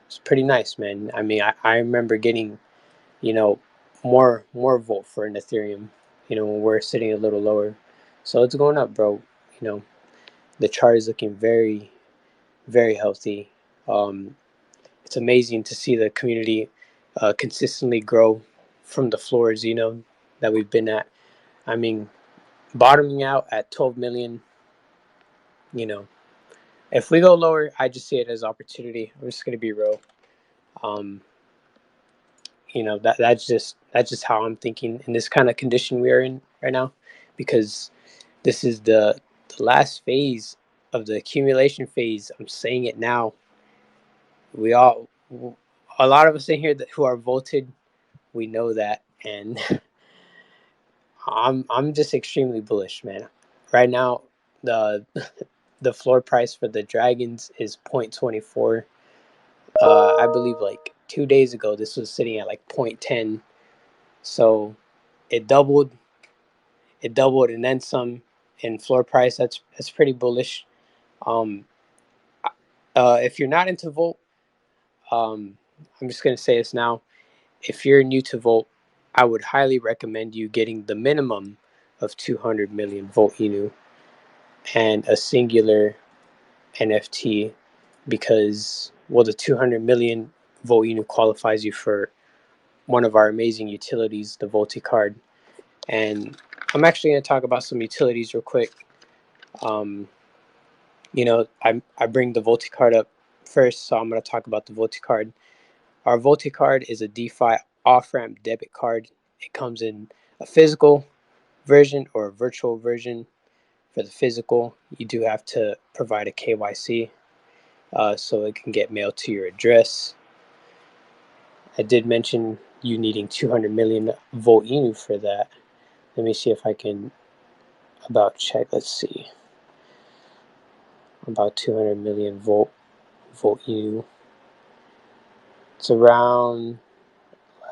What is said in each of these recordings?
it's pretty nice, man. I mean, I remember getting, you know, more volt for an Ethereum, when we're sitting a little lower. So it's going up, bro. You know, the chart is looking very, very healthy. Um, it's amazing to see the community consistently grow from the floors, that we've been at. I mean, bottoming out at 12 million, you know, if we go lower, I just see it as opportunity. I'm just gonna be real. Um, that's just how I'm thinking in this kind of condition we are in right now, because this is the last phase of the accumulation phase. I'm saying it now. We all, a lot of us in here who are voted, we know that, and I'm just extremely bullish, man. Right now, the the floor price for the dragons is 0.24. I believe like 2 days ago this was sitting at like 0.10. So it doubled, and then some in floor price. That's pretty bullish. Um, if you're not into Volt, um, I'm just gonna say this now. If you're new to Volt, I would highly recommend you getting the minimum of 200 million Volt Inu and a singular NFT, because, well, the 200 million Volt Inu qualifies you for one of our amazing utilities, the Volti card. And I'm actually going to talk about some utilities real quick. Um, I bring the Volti card up first, so I'm going to talk about the Volti card. Our Volti card is a DeFi off-ramp debit card. It comes in a physical version or a virtual version. For the physical, you do have to provide a KYC, so it can get mailed to your address. I did mention you needing 200 million Volt Inu for that. Let me see if I can about check. Let's see. About 200 million Volt Inu. It's around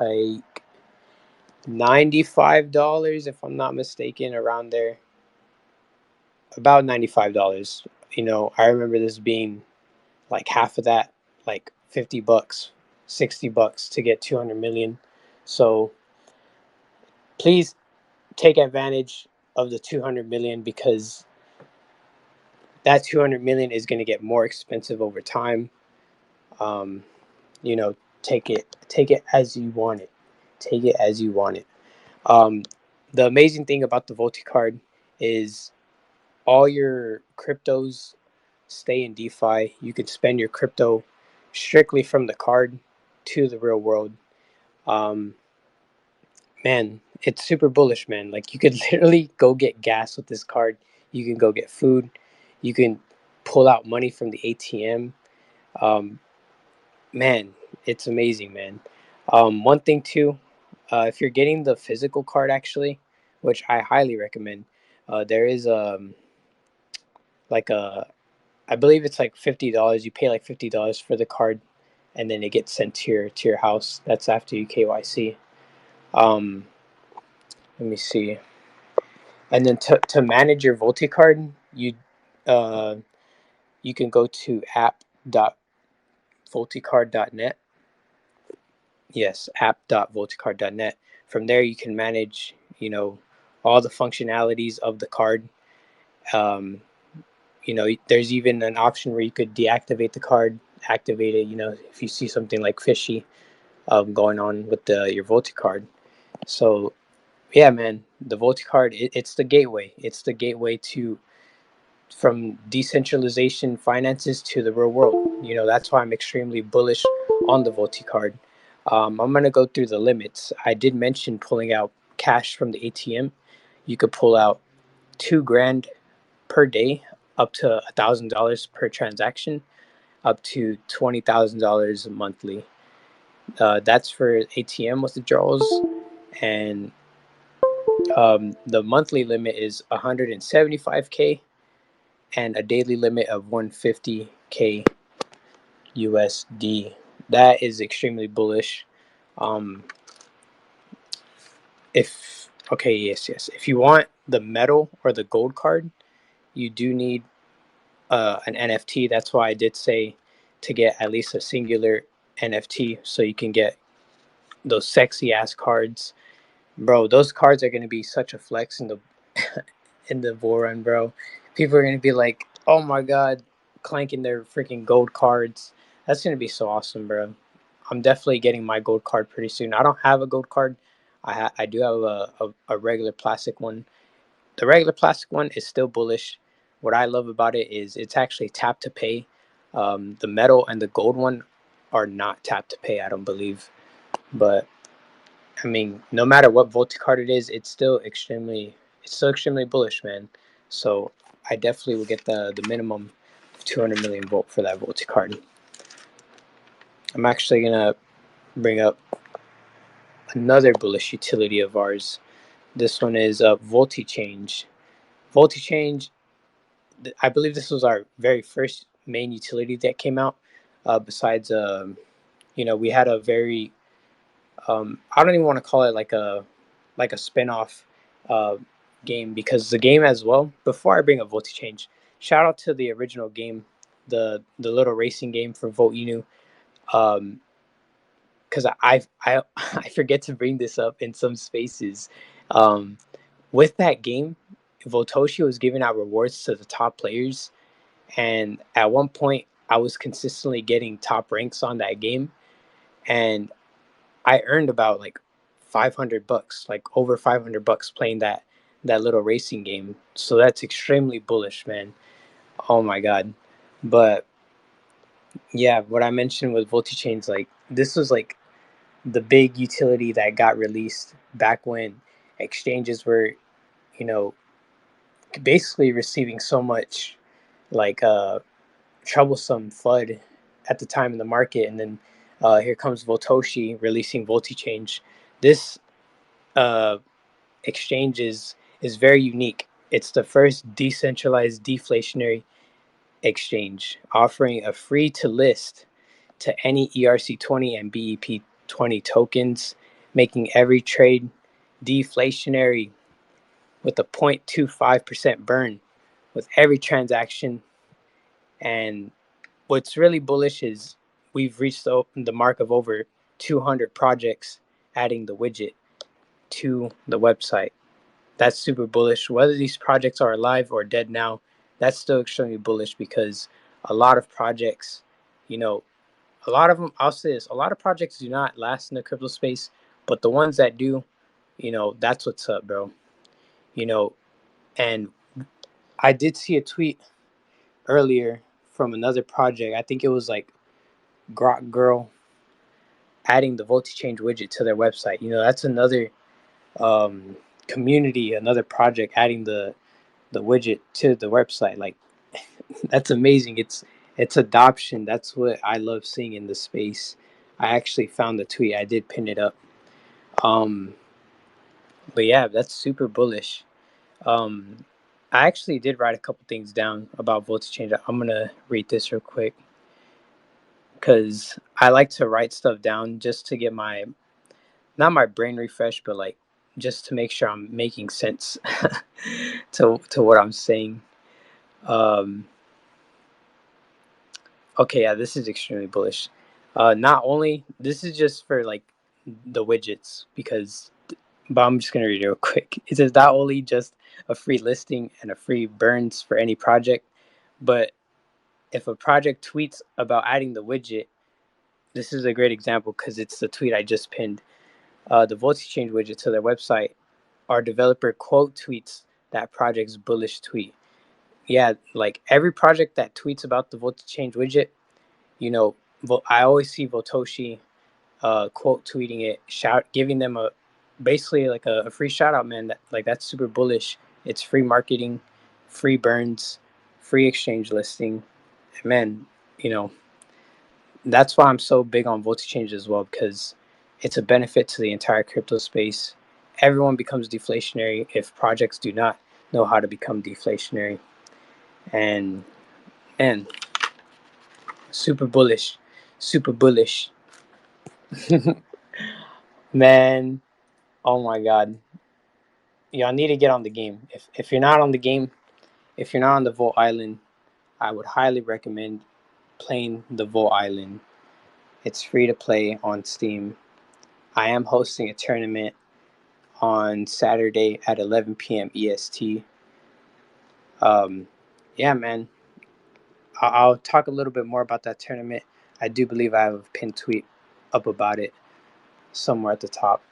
like $95, if I'm not mistaken, around there. About $95. I remember this being like half of that, like $50, $60 to get 200 million. So please take advantage of the 200 million, because that 200 million is going to get more expensive over time. Um, you know, take it as you want it. Take it as you want it. Um, the amazing thing about the Volti card is all your cryptos stay in DeFi. You can spend your crypto strictly from the card to the real world. Um, Man, it's super bullish, man. Like, you could literally go get gas with this card. You can go get food. You can pull out money from the ATM. Um, man, it's amazing, man. One thing too, if you're getting the physical card, actually, which I highly recommend, there is like a, I believe it's like $50. You pay like $50 for the card, and then it gets sent to your house. That's after you KYC. Um, Let me see. And then to manage your Volti card, uh, you can go to app.volticard.net. Yes, app.volticard.net. From there, you can manage, all the functionalities of the card. Um, there's even an option where you could deactivate the card, activate it. If you see something like fishy going on with your Volti card. So yeah, man, the Volti card, it's the gateway. It's the gateway to from decentralization finances to the real world. That's why I'm extremely bullish on the Volti card. I'm going to go through the limits. I did mention pulling out cash from the ATM. You could pull out 2 grand per day, up to $1,000 per transaction, up to $20,000 monthly. That's for ATM withdrawals, and the monthly limit is 175K, and a daily limit of 150K USD. That is extremely bullish. Um, if okay, yes. If you want the metal or the gold card, you do need an NFT. That's why I did say to get at least a singular NFT, so you can get those sexy ass cards, bro. Those cards are gonna be such a flex in the in the bull run, bro. People are gonna be like, "Oh my god," clanking their freaking gold cards. That's gonna be so awesome, bro. I'm definitely getting my gold card pretty soon. I don't have a gold card. I do have a regular plastic one. The regular plastic one is still bullish. What I love about it is it's actually tap to pay. The metal and the gold one are not tap to pay, I don't believe. But I mean, no matter what Volti card it is, it's still extremely bullish, man. So I definitely will get the minimum 200 million volt for that Volti card. I'm actually gonna bring up another bullish utility of ours. This one is Volti Change. Volti Change, I believe this was our very first main utility that came out. Besides, we had a very I don't even want to call it like a spin-off uh, game, because the game as well. Before I bring up Volti Change, shout out to the original game, the little racing game for Volt Inu. Because I forget to bring this up in some spaces. Um, with that game, Votoshi was giving out rewards to the top players, and at one point, I was consistently getting top ranks on that game, and I earned about like $500, like over $500 playing that little racing game. So that's extremely bullish, man. Oh my god. But yeah, what I mentioned with Voltichains, like this was like the big utility that got released back when exchanges were, you know, basically receiving so much like troublesome FUD at the time in the market, and then here comes Voltoshi releasing Voltichange. This uh, exchange is very unique. It's the first decentralized deflationary exchange, offering a free to list to any ERC20 and BEP20 tokens, making every trade deflationary with a 0.25% burn with every transaction. And what's really bullish is we've reached the mark of over 200 projects adding the widget to the website. That's super bullish. Whether these projects are alive or dead now, that's still extremely bullish, because a lot of projects, you know, a lot of them, I'll say this, a lot of projects do not last in the crypto space, but the ones that do, that's what's up, bro. You know, and I did see a tweet earlier from another project. I think it was like Grok Girl adding the Change widget to their website. That's another um, community, another project adding the widget to the website. Like that's amazing. It's adoption. That's what I love seeing in the space. I actually found the tweet. I did pin it up. Um, but yeah, that's super bullish. Um, I actually did write a couple things down about voltage change. I'm gonna read this real quick, because I like to write stuff down just to get my not my brain refreshed, but like just to make sure I'm making sense to what I'm saying. Um, okay, yeah, this is extremely bullish. Not only this is just for like the widgets, but I'm just gonna read it real quick. It says not only just a free listing and a free burns for any project, but if a project tweets about adding the widget, this is a great example because it's the tweet I just pinned. The voltage change widget to their website. Our developer quote tweets that project's bullish tweet. Yeah, like every project that tweets about the voltage change widget, you know, I always see Votoshi quote tweeting it, giving them a basically like a free shout out, man. That's super bullish. It's free marketing, free burns, free exchange listing, man. You know, that's why I'm so big on voltage change as well, because it's a benefit to the entire crypto space. Everyone becomes deflationary if projects do not know how to become deflationary. And super bullish, super bullish. Man, oh my god, y'all need to get on the game. If you're not on the game, if you're not on the Volt Island, I would highly recommend playing the Volt Island. It's free to play on Steam. I am hosting a tournament on Saturday at 11 p.m. EST. Yeah, man. I'll talk a little bit more about that tournament. I do believe I have a pinned tweet up about it somewhere at the top.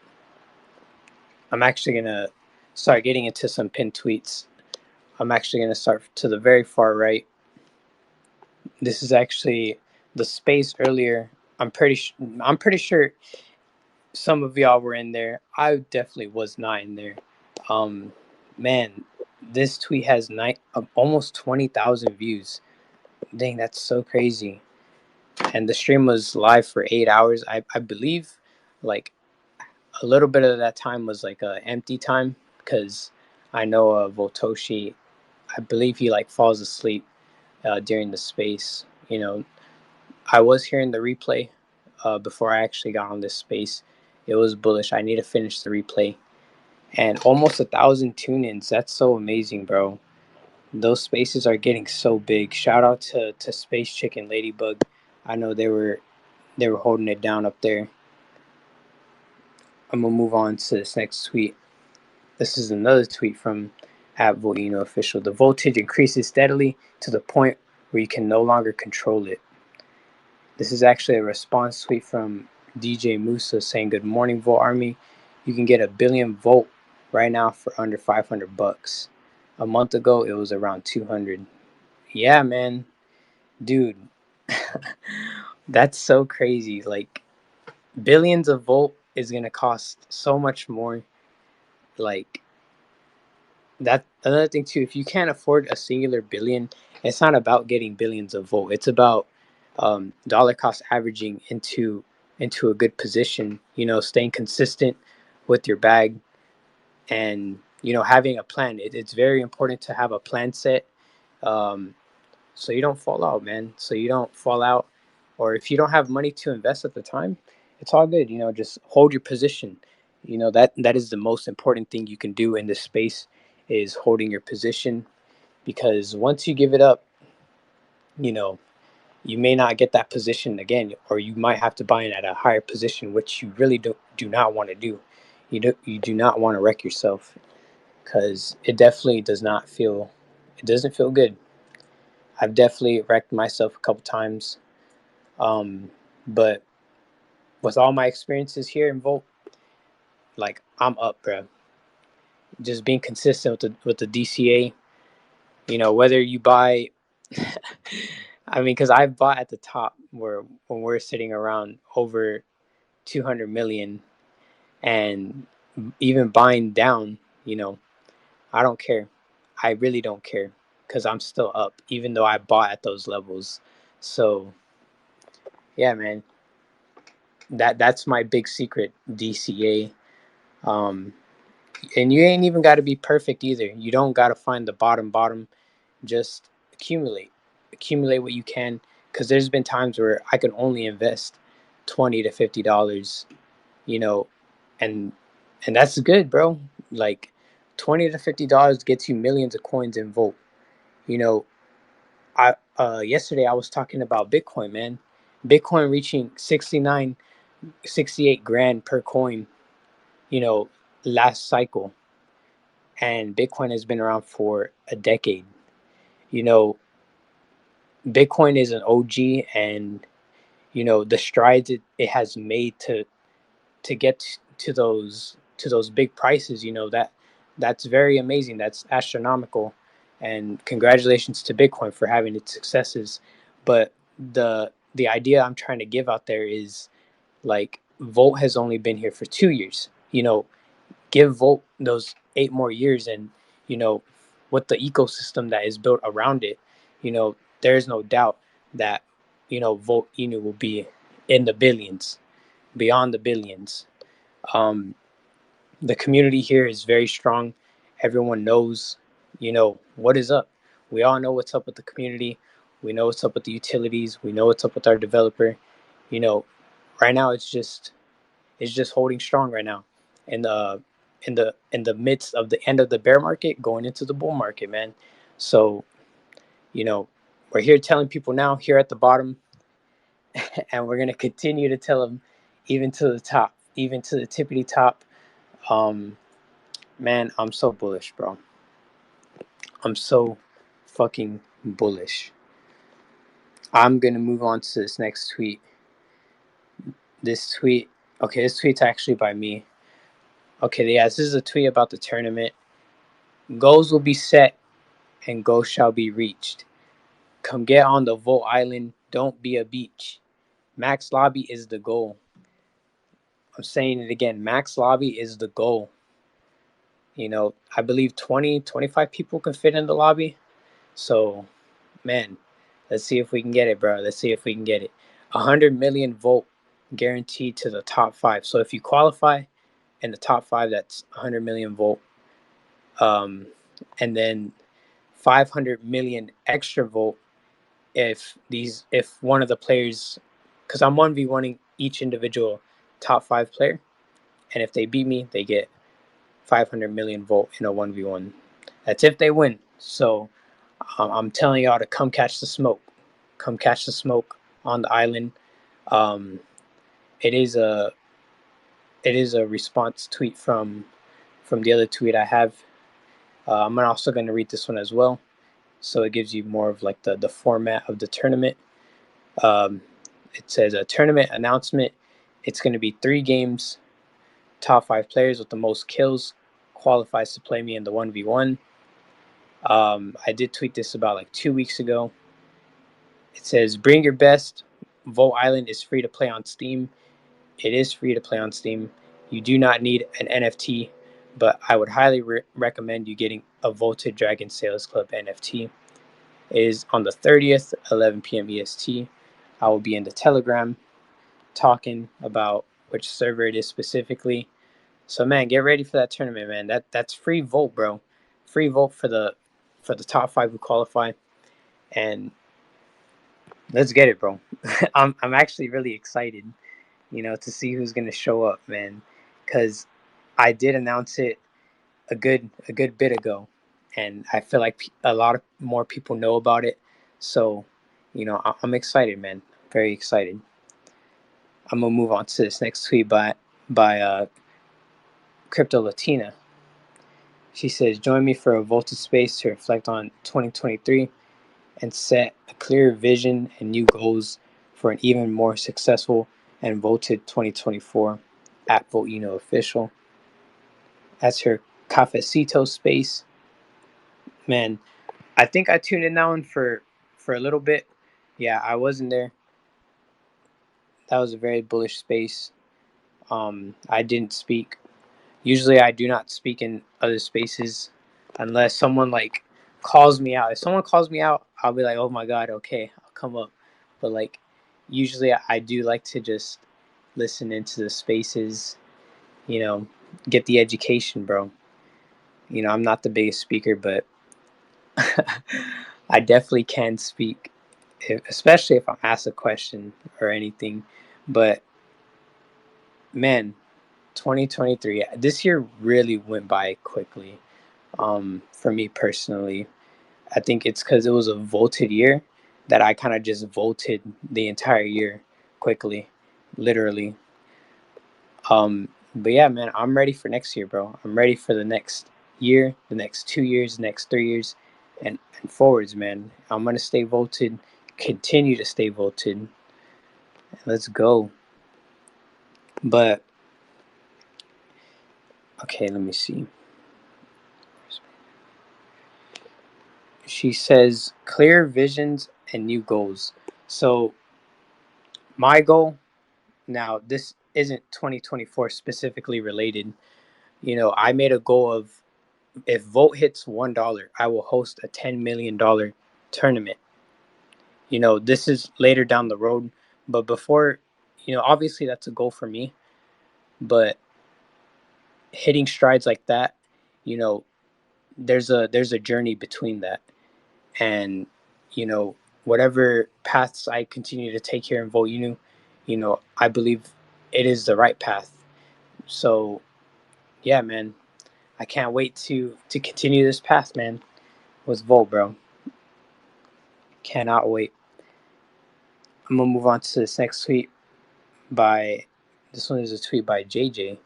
I'm actually going to start getting into some pinned tweets. I'm actually going to start to the very far right. This is actually the space earlier. I'm pretty sure some of y'all were in there. I definitely was not in there. Um, Man, this tweet has almost 20,000 views. Dang, that's so crazy. And the stream was live for 8 hours. I believe like a little bit of that time was like a empty time because I know Voltoshi, I believe he like falls asleep during the space. I was hearing the replay before I actually got on this space. It was bullish. I need to finish the replay. And almost 1,000 tune-ins. That's so amazing, bro. Those spaces are getting so big. Shout out to Space Chicken Ladybug. I know they were holding it down up there. I'm gonna move on to this next tweet. This is another tweet from @VoltUnoOfficial. The voltage increases steadily to the point where you can no longer control it. This is actually a response tweet from DJ Musa saying, "Good morning, Volt Army. You can get a billion Volt right now for under $500. A month ago, it was around 200. Yeah, man, dude, that's so crazy. Like billions of Volt is gonna cost so much more. Like that. Another thing too. If you can't afford a singular billion, it's not about getting billions of Volt. It's about dollar cost averaging into a good position. Staying consistent with your bag and having a plan. It's very important to have a plan set, um, so you don't fall out, man. So you don't fall out, or if you don't have money to invest at the time, it's all good. Just hold your position. That is the most important thing you can do in this space is holding your position, because once you give it up, you know you may not get that position again, or you might have to buy in at a higher position, which you really do not want to do. You do not want to wreck yourself, because it doesn't feel good. I've definitely wrecked myself a couple times, but with all my experiences here in Volt, like I'm up, bro. Just being consistent with the DCA. Whether you buy, I mean, because I've bought at the top where when we're sitting around over 200 million, and even buying down, I don't care. I really don't care, because I'm still up, even though I bought at those levels. So yeah, man, that's my big secret, DCA. Um, and you ain't even got to be perfect either. You don't got to find the bottom. Just accumulate what you can. Because there's been times where I could only invest $20 to $50, you know, and that's good, bro. Like $20 to $50 gets you millions of coins in Volt. You know, I yesterday I was talking about Bitcoin, man. Bitcoin reaching 69, 68 grand per coin, you know, last cycle. And Bitcoin has been around for a decade. You know, Bitcoin is an OG, and the strides it has made to get to those big prices. That's very amazing. That's astronomical, and congratulations to Bitcoin for having its successes. But the idea I'm trying to give out there is, like, Volt has only been here for 2 years. Give Volt those 8 more years, and with the ecosystem that is built around it, there's no doubt that Volt Inu will be in the billions, beyond the billions. um the community here is very strong. Everyone knows what is up. We all know what's up with the community. We know what's up with the utilities. We know what's up with our developer. you know right now it's just holding strong right now, in the midst of the end of the bear market, going into the bull market, man. So you know we're here telling people now, here at the bottom, and we're gonna continue to tell them, even to the top, even to the tippity top. Man, I'm so bullish, bro. I'm so fucking bullish. I'm gonna move on to this next tweet. Okay, this tweet's actually by me. Okay, yeah, this is a tweet about the tournament. Goals will be set and goals shall be reached. Come get on the Volt Island. Don't be a beach. Max Lobby is the goal. I'm saying it again. Max Lobby is the goal. I believe 20, 25 people can fit in the lobby. So, man, let's see if we can get it, bro. Let's see if we can get it. 100 million volt guaranteed to the top 5. So if you qualify in the top 5, that's 100 million volt. And then 500 million extra volt if one of the players, because I'm 1v1ing each individual top 5 player, and if they beat me, they get 500 million volt in a 1v1. That's if they win. So I'm telling y'all to come catch the smoke. Come catch the smoke on the island. Um, it is a response tweet from the other tweet I have. I'm also going to read this one as well, so it gives you more of like the format of the tournament. It says a tournament announcement. It's going to be 3 games. Top 5 players with the most kills qualifies to play me in the 1v1. I did tweet this about like 2 weeks ago. It says, bring your best. Volt Island is free to play on Steam. It is free to play on Steam. You do not need an NFT, but I would highly recommend you getting a Volted Dragon Sales Club NFT. It is on the 30th, 11 p.m. EST. I will be in the Telegram talking about which server it is specifically. So man, get ready for that tournament, man. That's free Volt, bro. Free Volt for the top 5 who qualify, and let's get it, bro. I'm actually really excited, to see who's gonna show up, man, because I did announce it a good bit ago, and I feel like a lot of more people know about it. So, I'm excited, man. Very excited. I'm gonna move on to this next tweet by Crypto Latina. She says, "Join me for a Voltage space to reflect on 2023 and set a clear vision and new goals for an even more successful and voted 2024 at Vote Official." That's her cafecito space. Man, I think I tuned in that one for a little bit. Yeah, I wasn't there. That was a very bullish space. I didn't speak. Usually I do not speak in other spaces unless someone like calls me out. If someone calls me out, I'll be like, oh my God, okay, I'll come up. But like, usually I do like to just listen into the spaces, you know, get the education, bro. I'm not the biggest speaker, but I definitely can speak, especially if I'm asked a question or anything. But man, 2023, this year really went by quickly. For me personally, I think it's because it was a voted year that I kind of just voted the entire year quickly, literally. But yeah, man, I'm ready for next year, bro. I'm ready for the next year, the next 2 years, the next 3 years, and forwards, man. I'm gonna stay voted, continue to stay voted. Let's go. But okay, let me see. She says clear visions and new goals. So my goal now, this isn't 2024 specifically related. I made a goal of, if Vote hits $1, I will host a $10 million tournament. This is later down the road, but before, obviously that's a goal for me, but hitting strides like that, you know, there's a journey between that, and whatever paths I continue to take here in Vote, I believe it is the right path. So yeah, man, I can't wait to continue this path, man, with Volt, bro. Cannot wait. I'm gonna move on to this next tweet by. This one is a tweet by JJ.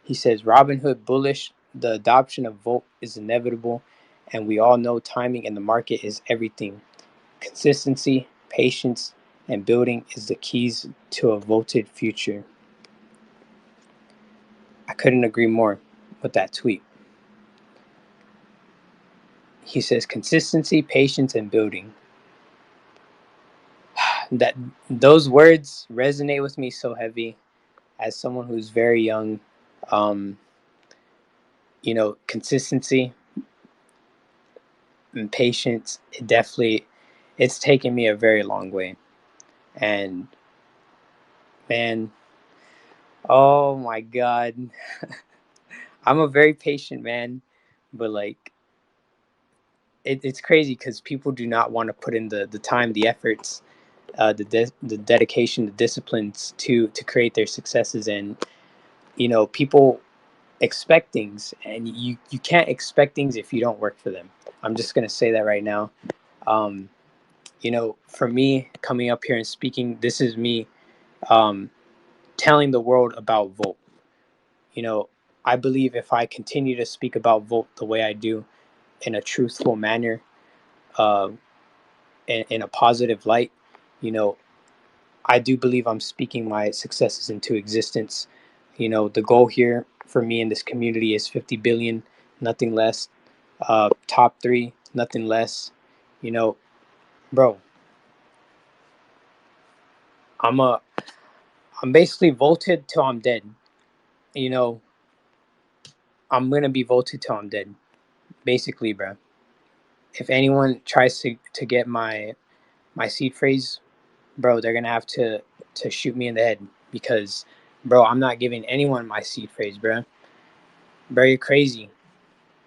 He says Robinhood bullish. The adoption of Volt is inevitable, and we all know timing in the market is everything. Consistency, patience, and building is the keys to a voted future. I couldn't agree more with that tweet. He says consistency, patience, and building. That those words resonate with me so heavy as someone who's very young. Um, consistency and patience, it's taken me a very long way. And man, oh my God, I'm a very patient man, but like it's crazy because people do not want to put in the time, the efforts, the dedication, the disciplines to create their successes. And people expect things, and you can't expect things if you don't work for them. I'm just gonna say that right now. um, for me coming up here and speaking, this is me um, telling the world about Volt. you know I believe if I continue to speak about Volt the way I do, in a truthful manner, uh, in a positive light, you know I do believe I'm speaking my successes into existence. The goal here for me in this community is 50 billion, nothing less. Top three, nothing less. You know, bro, I'm a, I'm basically voted till I'm dead. You know, I'm gonna be voted till I'm dead, basically, bro. If anyone tries to get my seed phrase, bro, they're gonna have to shoot me in the head because, bro, I'm not giving anyone my seed phrase, bro. Bro, you're crazy.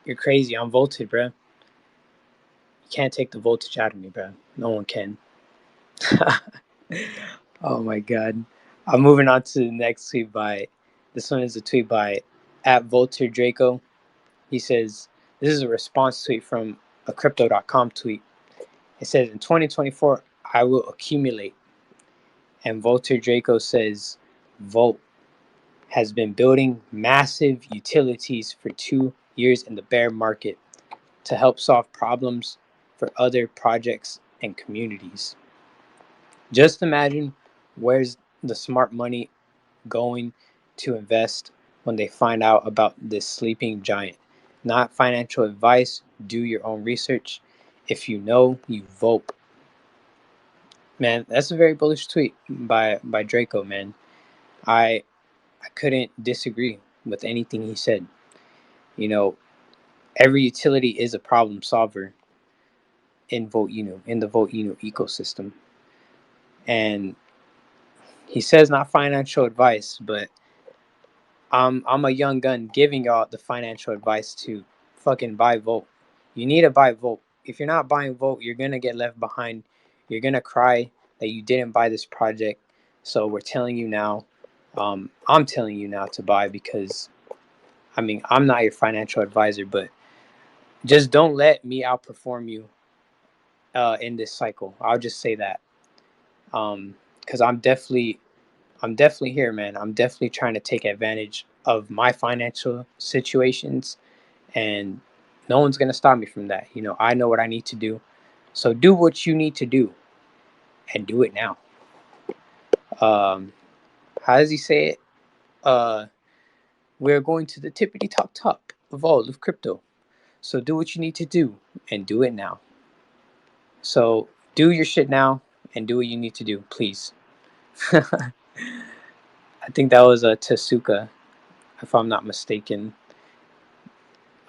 You're crazy. I'm volted, bro. You can't take the voltage out of me, bro. No one can. Oh my God. I'm moving on to the next tweet by. This one is a tweet by @VolterDraco. He says this is a response tweet from a crypto.com tweet. It says in 2024 I will accumulate, and Volter Draco says Volt has been building massive utilities for 2 years in the bear market to help solve problems for other projects and communities. Just imagine where's the smart money going to invest when they find out about this sleeping giant. Not financial advice, do your own research. If you know, you vote. Man, that's a very bullish tweet by Draco, man. I I couldn't disagree with anything he said. You know, every utility is a problem solver in the Vote ecosystem. And he says not financial advice, but I'm a young gun giving y'all the financial advice to fucking buy Volt. You need to buy Volt. If you're not buying Volt, you're gonna get left behind. You're gonna cry that you didn't buy this project. So we're telling you now. I'm telling you now to buy because I mean I'm not your financial advisor, but just don't let me outperform you in this cycle. I'll just say that because I'm definitely here, man. I'm definitely trying to take advantage of my financial situations, and no one's gonna stop me from that. I know what I need to do, so do what you need to do, and do it now. Um, how does he say it? Uh, we're going to the tippity top of all of crypto, so do what you need to do and do it now. So do your shit now and do what you need to do, please. I think that was a Tasuka, if I'm not mistaken.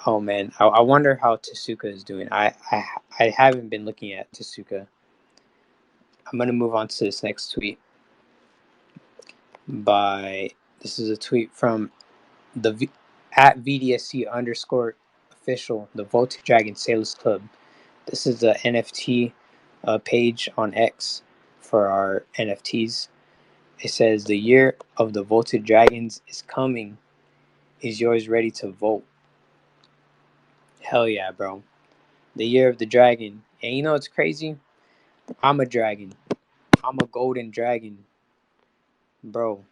Oh man, I wonder how Tasuka is doing. I haven't been looking at Tasuka. I'm gonna move on to this next tweet by. This is a tweet from the @VDSC underscore official, the Voltic Dragon Sales Club. This is the NFT page on X for our NFTs. It says the year of the Volted Dragons is coming. Is yours ready to vote? Hell yeah, bro. The year of the dragon. And you know what's crazy? I'm a dragon. I'm a golden dragon, bro.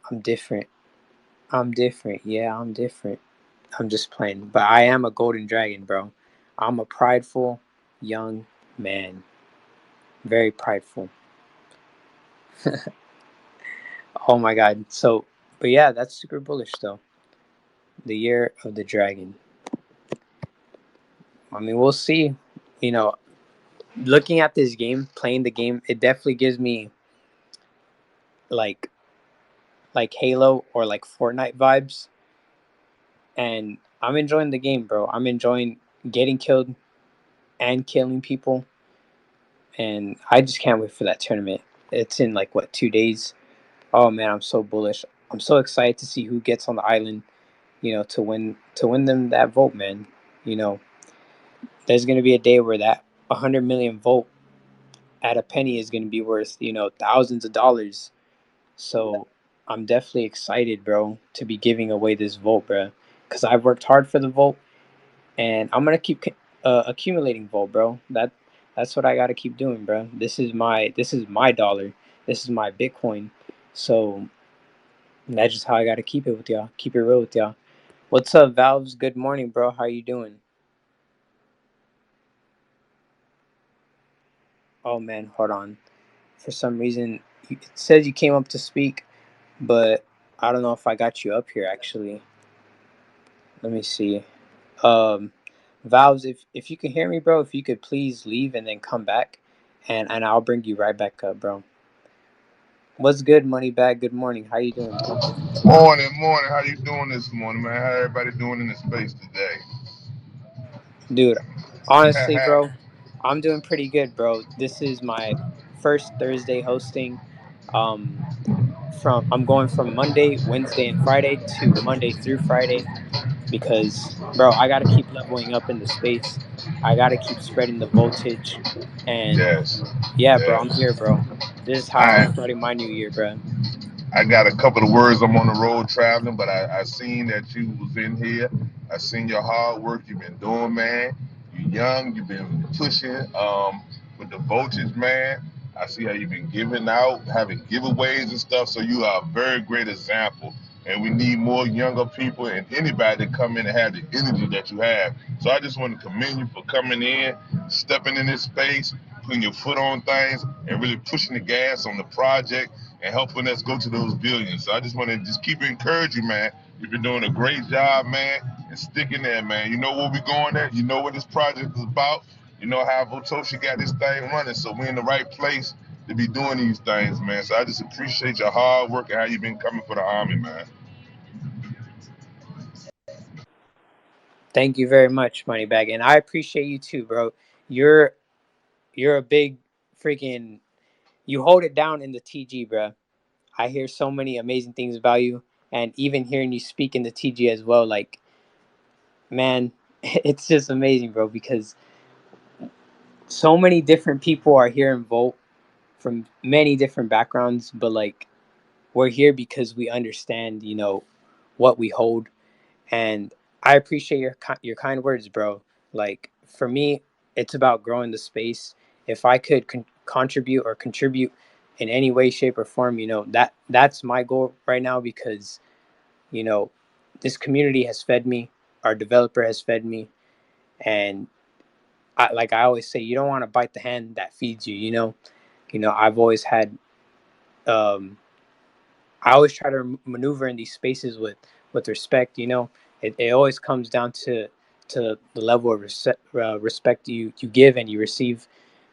I'm different. I'm different. Yeah, I'm different. I'm just playing, but I am a golden dragon, bro. I'm a prideful young man, very prideful. Oh my god. So, but yeah, that's super bullish though. The year of the dragon. I mean, we'll see. You know, looking at this game, playing the game, it definitely gives me like Halo or like Fortnite vibes, and I'm enjoying the game, bro. I'm enjoying getting killed and killing people, and I just can't wait for that tournament. It's in like what 2 days. Oh man, I'm so bullish. I'm so excited to see who gets on the island. To win them that vote, man. You know, there's gonna be a day where that 100 million vote at a penny is gonna be worth thousands of dollars. So I'm definitely excited, bro, to be giving away this vote, bro, because I've worked hard for the vote, and I'm gonna keep accumulating vote, bro. That's what I gotta keep doing, bro. This is my dollar. This is my Bitcoin. So that's just how I gotta keep it with y'all. Keep it real with y'all. What's up, Valves? Good morning, bro. How you doing? Oh man, hold on. For some reason, it says you came up to speak, but I don't know if I got you up here actually. Let me see. Um, Valves, if you can hear me, bro, if you could please leave and then come back, and I'll bring you right back up, bro. What's good, money bag? Good morning. How you doing, bro? Morning, morning. How you doing this morning, man? How everybody doing in the space today? Dude, honestly, bro, I'm doing pretty good, bro. This is my first Thursday hosting. Um, from I'm going from Monday, Wednesday, and Friday to Monday through Friday because, bro, I gotta keep leveling up in the space. I gotta keep spreading the voltage, and Yes, yeah, bro, I'm yes. here, bro. This is how I'm I starting my new year, bro. I got a couple of words. I'm on the road traveling, but I seen that you was in here. I seen your hard work you've been doing, man. You young, you've been pushing with the voltage, man. I see how you've been giving out, having giveaways and stuff. So you are a very great example. And we need more younger people and anybody to come in and have the energy that you have. So I just want to commend you for coming in, stepping in this space, putting your foot on things, and really pushing the gas on the project and helping us go to those billions. So I just want to just keep encouraging you, man. You've been doing a great job, man, and sticking there, man. You know where we're going at. You know what this project is about. You know how Votoshi got this thing running. So we're in the right place to be doing these things, man. So I just appreciate your hard work and how you've been coming for the army, man. Thank you very much, Moneybag, and I appreciate you too, bro. You're you're a big freaking you hold it down in the TG, bro. I hear so many amazing things about you, and even hearing you speak in the TG as well, like man, it's just amazing, bro. Because so many different people are here and vote from many different backgrounds, but like we're here because we understand, what we hold, and I appreciate your kind words, bro. Like for me, it's about growing the space. If I could contribute or contribute in any way, shape, or form, that's my goal right now because you know this community has fed me, our developer has fed me, and like I always say, you don't want to bite the hand that feeds you. I've always had um, I always try to maneuver in these spaces with respect. It always comes down to the level of respect you give and you receive.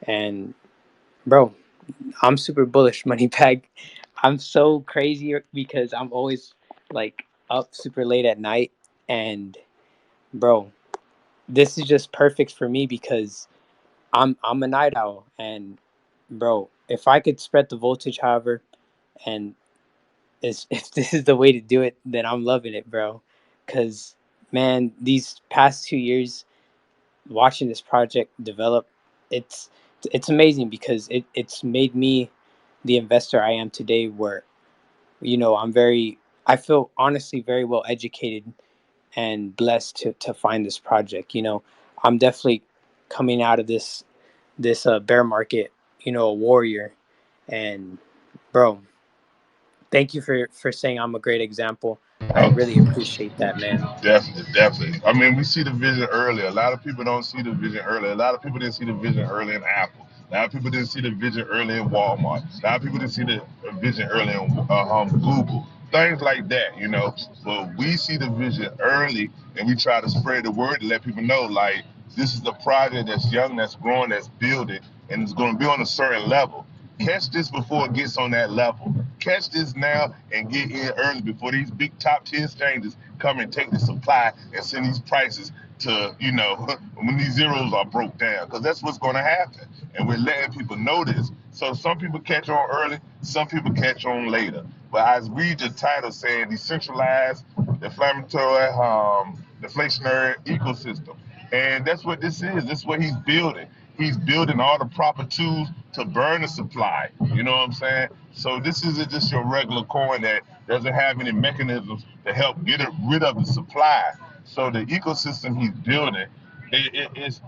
And bro, I'm super bullish, money bag. I'm so crazy because I'm always like up super late at night, and bro, this is just perfect for me because I'm a night owl, and bro, if I could spread the voltage, however, and if this is the way to do it, then I'm loving it, bro. Cause man, these past 2 years watching this project develop, it's it's amazing because it's made me the investor I am today. Where I feel honestly very well educated and blessed to find this project. I'm definitely coming out of this bear market, a warrior. And bro, thank you for saying I'm a great example. I really appreciate that, man. Definitely, definitely. I mean, we see the vision early. A lot of people don't see the vision early. A lot of people didn't see the vision early in Apple. A lot of people didn't see the vision early in Walmart. A lot of people didn't see the vision early in Google. Things like that, you know. But we see the vision early, and we try to spread the word to let people know, like, this is the project that's young, that's growing, that's building, and it's going to be on a certain level. Catch this before it gets on that level. Catch this now and get in early before these big top 10 exchanges come and take the supply and send these prices to, when these zeros are broke down, because that's what's going to happen. And we're letting people know this. So some people catch on early, some people catch on later. But I read the title saying decentralized, deflationary ecosystem. And that's what this is. This is what he's building. He's building all the proper tools to burn the supply. You know what I'm saying? So this isn't just your regular coin that doesn't have any mechanisms to help get rid of the supply. So the ecosystem he's building, it's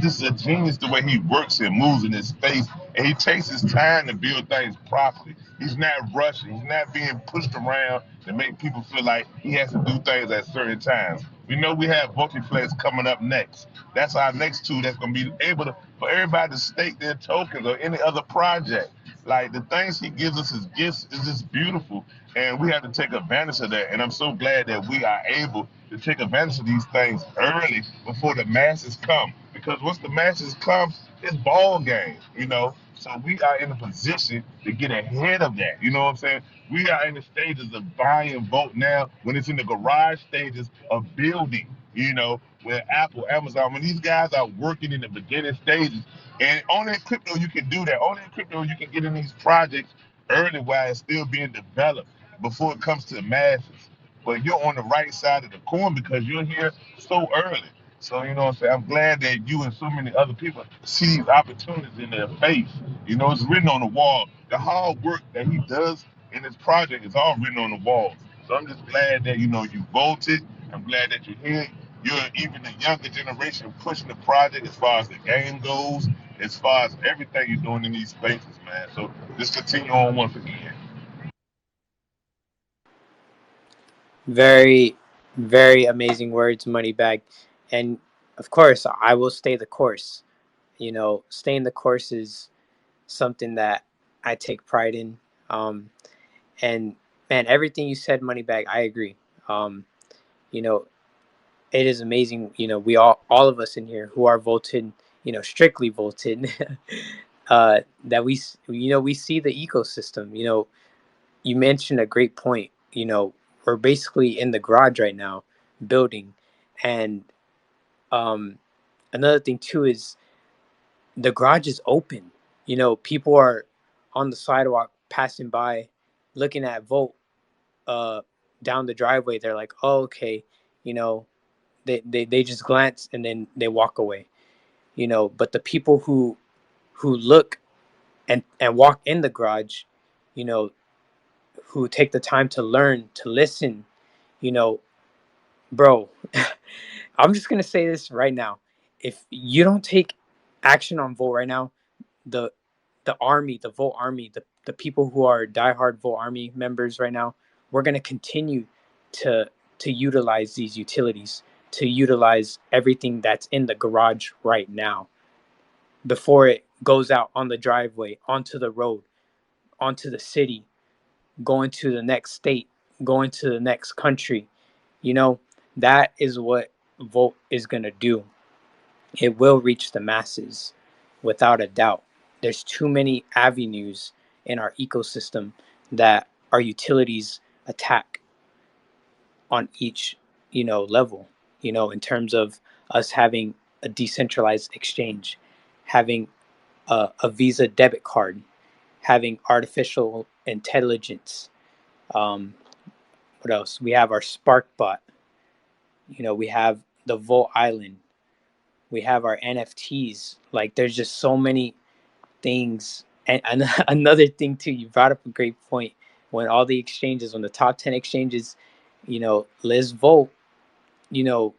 just a genius the way he works and moves in his space, and he takes his time to build things properly. He's not rushing. He's not being pushed around to make people feel like he has to do things at certain times. We know we have multiplex coming up next. That's our next tool that's going to be able to for everybody to stake their tokens or any other project. Like the things he gives us as gifts is just beautiful, and we have to take advantage of that. And I'm so glad that we are able to take advantage of these things early before the masses come. Because once the masses come, it's ball game, you know. So we are in a position to get ahead of that. You know what I'm saying? We are in the stages of buy and vote now when it's in the garage stages of building, where Apple, Amazon, when these guys are working in the beginning stages. And only in crypto you can do that. Only in crypto you can get in these projects early while it's still being developed before it comes to the masses. But you're on the right side of the coin because you're here so early. So, you know what I'm saying? I'm glad that you and so many other people see these opportunities in their face. It's written on the wall. The hard work that he does in this project is all written on the wall. So I'm just glad that, you voted. I'm glad that you're here. You're even the younger generation pushing the project as far as the game goes, as far as everything you're doing in these spaces, man. So just continue on once again. Very, very amazing words, Moneybag. And of course, I will stay the course. Staying the course is something that I take pride in. And man, everything you said, Moneybag, I agree. Um, you know, it is amazing. We all of us in here who are voted, strictly voted, that we see the ecosystem. You mentioned a great point. We're basically in the garage right now, building, and um, another thing too is the garage is open. People are on the sidewalk passing by, looking at Volt uh, down the driveway. They're like, "Oh, okay," you know. They just glance and then they walk away. But the people who look and walk in the garage, you know, who take the time to learn, to listen, you know, bro, I'm just gonna say this right now. If you don't take action on Volt right now, the the army, the Volt army, the people who are diehard Volt army members right now, we're gonna continue to utilize these utilities, to utilize everything that's in the garage right now before it goes out on the driveway, onto the road, onto the city, going to the next state, going to the next country. You know, that is what Volt is going to do. It will reach the masses without a doubt. There's too many avenues in our ecosystem that our utilities attack on each, level, in terms of us having a decentralized exchange, having a Visa debit card, having artificial intelligence. Um, what else? We have our Spark bot. We have the Volt Island. We have our NFTs. Like, there's just so many things. And another thing too, you brought up a great point. When all the exchanges, when the top 10 exchanges, list Volt, you know,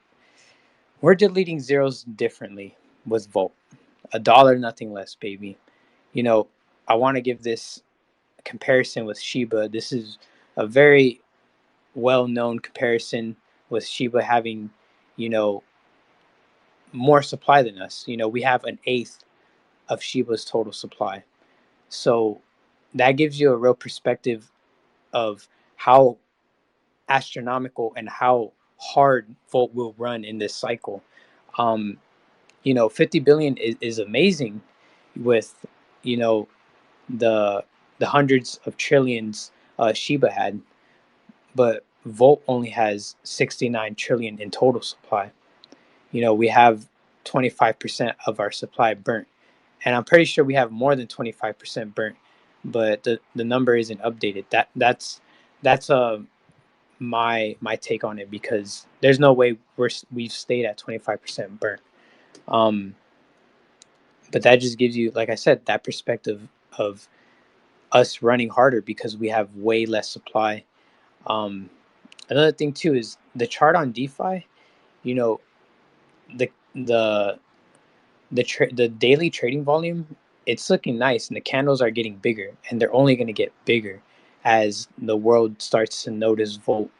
we're deleting zeros differently with Volt. $1, nothing less, baby. you know, I want to give this comparison with Shiba. This is a very well-known comparison with Shiba having, you know, more supply than us. You know, we have an eighth of Shiba's total supply. So that gives you a real perspective of how astronomical and how hard Volt will run in this cycle. Um, 50 billion is amazing with, you know, the the hundreds of trillions Shiba had, but Volt only has 69 trillion in total supply. We have 25% of our supply burnt, and I'm pretty sure we have more than 25% burnt, but the number isn't updated. That's my take on it, because there's no way we've stayed at 25% burnt. Um, but that just gives you, like I said, that perspective of us running harder because we have way less supply. Um, Another thing too is the chart on DeFi. You know, the the the daily trading volume, it's looking nice, and the candles are getting bigger, and they're only going to get bigger as the world starts to notice Volt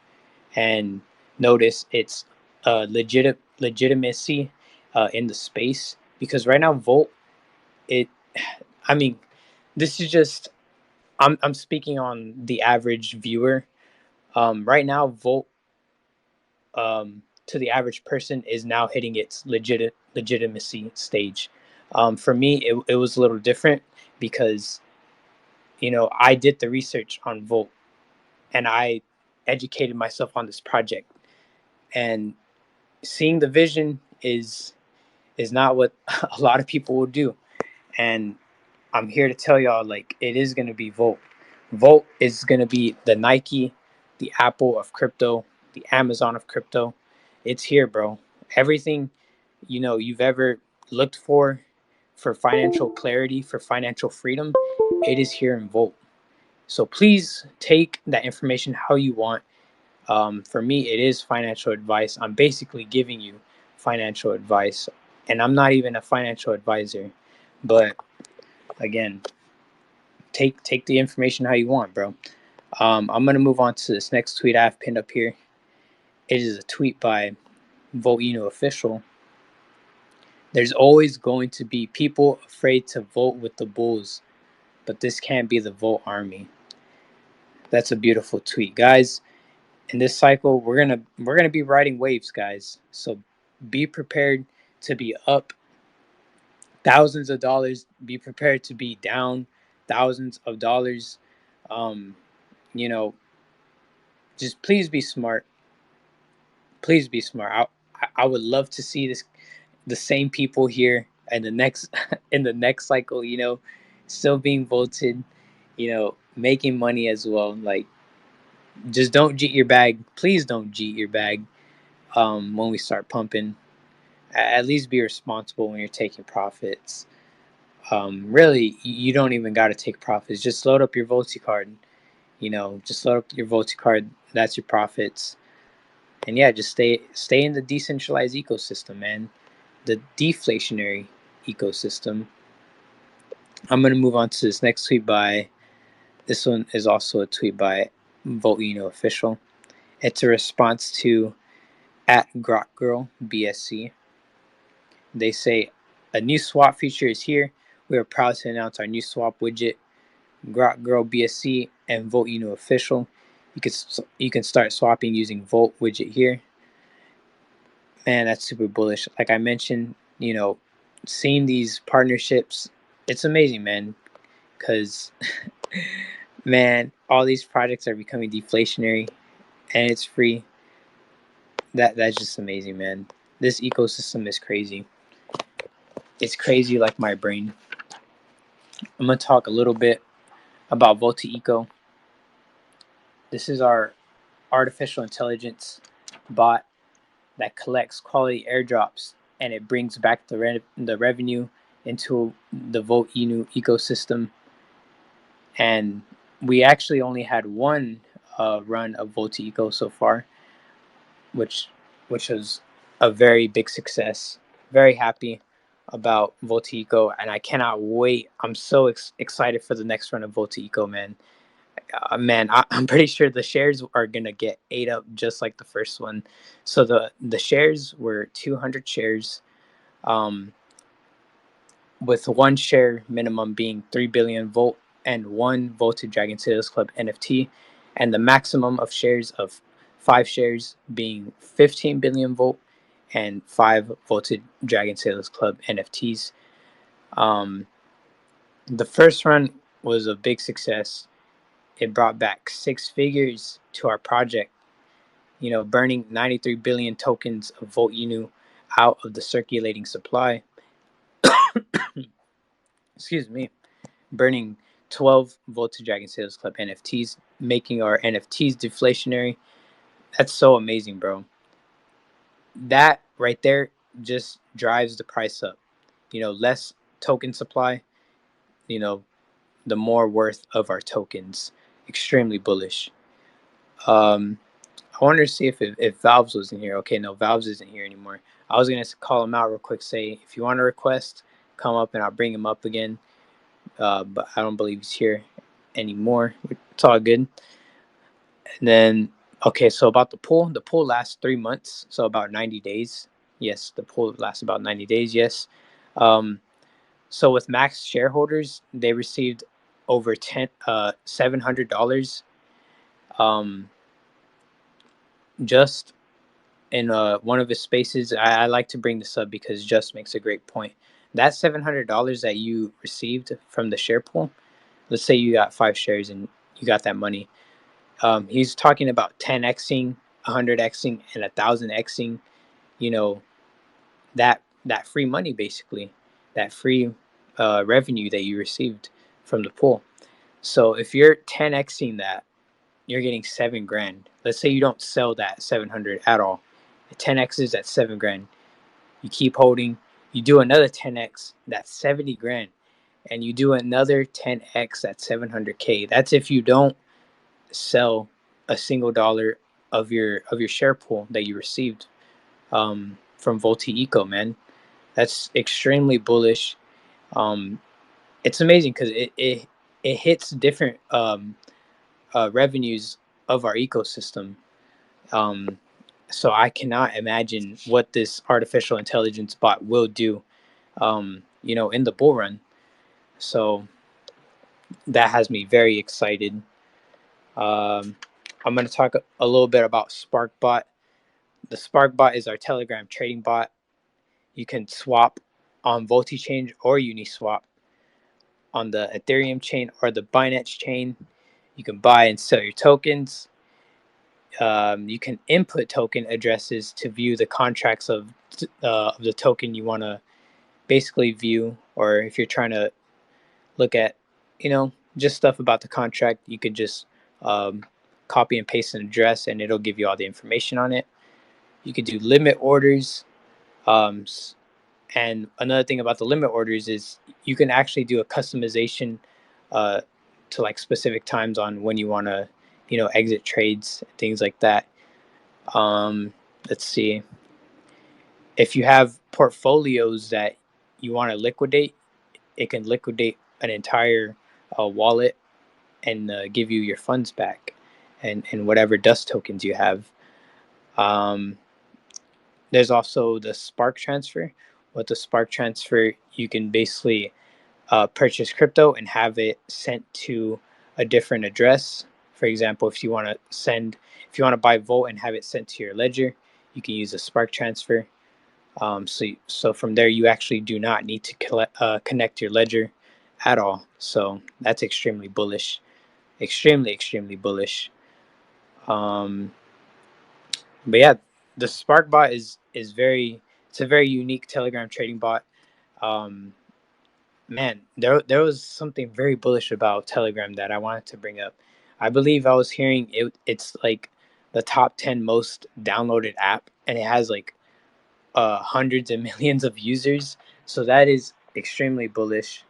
and notice its legitimacy in the space. Because right now, Volt, it, I mean, this is just, I'm speaking on the average viewer. Right now, Volt, to the average person, is now hitting its legitimacy stage. For me, it was a little different because I did the research on Volt, and I educated myself on this project, and seeing the vision is not what a lot of people will do. And I'm here to tell y'all, like, it is going to be Volt. Volt is going to be the Nike, the Apple of crypto, the Amazon of crypto. It's here, bro. Everything you've ever looked for financial clarity, for financial freedom, it is here in Volt. So please take that information how you want. For me, it is financial advice. I'm basically giving you financial advice, and I'm not even a financial advisor. But again, take the information how you want, bro. I'm gonna move on to this next tweet I have pinned up here. It is a tweet by Vote Official. There's always going to be people afraid to vote with the bulls, but this can't be the Vote army. That's a beautiful tweet, guys. In this cycle, we're gonna be riding waves, guys. So be prepared to be up thousands of dollars. Be prepared to be down thousands of dollars. Um, you know, just please be smart. Please be smart. I would love to see the same people here in the next in the next cycle. Still being voted. Making money as well. Like, just don't cheat your bag. Please don't cheat your bag. When we start pumping, at least be responsible when you're taking profits. Really, you don't even got to take profits. Just load up your Volti card. Just load up your Volti card. That's your profits. And yeah, just stay in the decentralized ecosystem, man. The deflationary ecosystem. I'm gonna move on to this next tweet by. This one is also a tweet by Vote Official. It's a response to at GrokGirl BSC. They say a new swap feature is here. We are proud to announce our new swap widget, GrokGirl BSC and Vote Official. You can start swapping using Vote widget here. Man, that's super bullish. Like I mentioned, seeing these partnerships, it's amazing, man. Because, man, all these projects are becoming deflationary, and it's free. That's just amazing, man. This ecosystem is crazy. It's crazy like my brain. I'm gonna talk a little bit about Volta Eco. This is our artificial intelligence bot that collects quality airdrops, and it brings back the revenue into the Vote ecosystem. And we actually only had one run of Vote Eco so far, which was a very big success. Very happy. about Voltico, and I cannot wait. I'm so excited for the next run of Voltico, man. Man, I'm pretty sure the shares are gonna get ate up just like the first one. So the shares were 200 shares, um, with one share minimum being 3 billion volt and one voted Dragon Sales Club NFT, and the maximum of shares of 5 shares being 15 billion volt and 5 voted Dragon Sales Club NFTs. Um, the first run was a big success. It brought back 6 figures to our project, burning 93 billion tokens of Volt Inu out of the circulating supply. Excuse me. Burning 12 Voltage Dragon Sales Club NFTs, making our NFTs deflationary. That's so amazing, bro. That right there just drives the price up. Less token supply, you know, the more worth of our tokens. Extremely bullish. Um, I wanted to see if Valves was in here. Okay, no, Valves isn't here anymore. I was gonna call him out real quick. Say if you want to request, come up and I'll bring him up again. But I don't believe he's here anymore. It's all good. And then, okay, so about the pool lasts 3 months, so about 90 days. Yes, the pool lasts about 90 days. Yes. Um, so with max shareholders, they received over $700. Um, just in one of his spaces, I like to bring this up because Just makes a great point. That $700 that you received from the share pool, let's say you got 5 shares and you got that money. He's talking about 10xing, 100xing, and 1000xing. You know that free money, basically, that free revenue that you received from the pool. So if you're 10xing that, you're getting 7 grand. Let's say you don't sell that 700 at all. 10x is at 7 grand. You keep holding. You do another 10x, that's 70 grand, and you do another 10x, that's 700K. That's if you don't sell a single dollar of your share pool that you received from Volti Eco, man. That's extremely bullish. Um, it's amazing because it hits different revenues of our ecosystem. Um, so I cannot imagine what this artificial intelligence bot will do, in the bull run. So that has me very excited. Um, I'm going to talk a little bit about SparkBot. The SparkBot is our Telegram trading bot. You can swap on Chain or Uniswap on the Ethereum chain or the Binance chain. You can buy and sell your tokens. You can input token addresses to view the contracts of the token you want to basically view, or if you're trying to look at, just stuff about the contract, you could just um, copy and paste an address and it'll give you all the information on it. You could do limit orders. Um, and another thing about the limit orders is you can actually do a customization uh, to like specific times on when you want to, exit trades, things like that. Let's see. If you have portfolios that you want to liquidate, it can liquidate an entire wallet and give you your funds back and whatever dust tokens you have. Um, there's also the Spark transfer. With the Spark transfer, you can basically purchase crypto and have it sent to a different address. For example, if you want to buy Volt and have it sent to your ledger, you can use a Spark transfer. So from there, you actually do not need to connect your ledger at all. So that's extremely bullish, extremely bullish. Um, but yeah, the Spark bot is very it's a very unique Telegram trading bot. Um, Man, there was something very bullish about Telegram that I wanted to bring up. I believe I was hearing it's like the top 10 most downloaded app, and it has like hundreds and millions of users. So that is extremely bullish.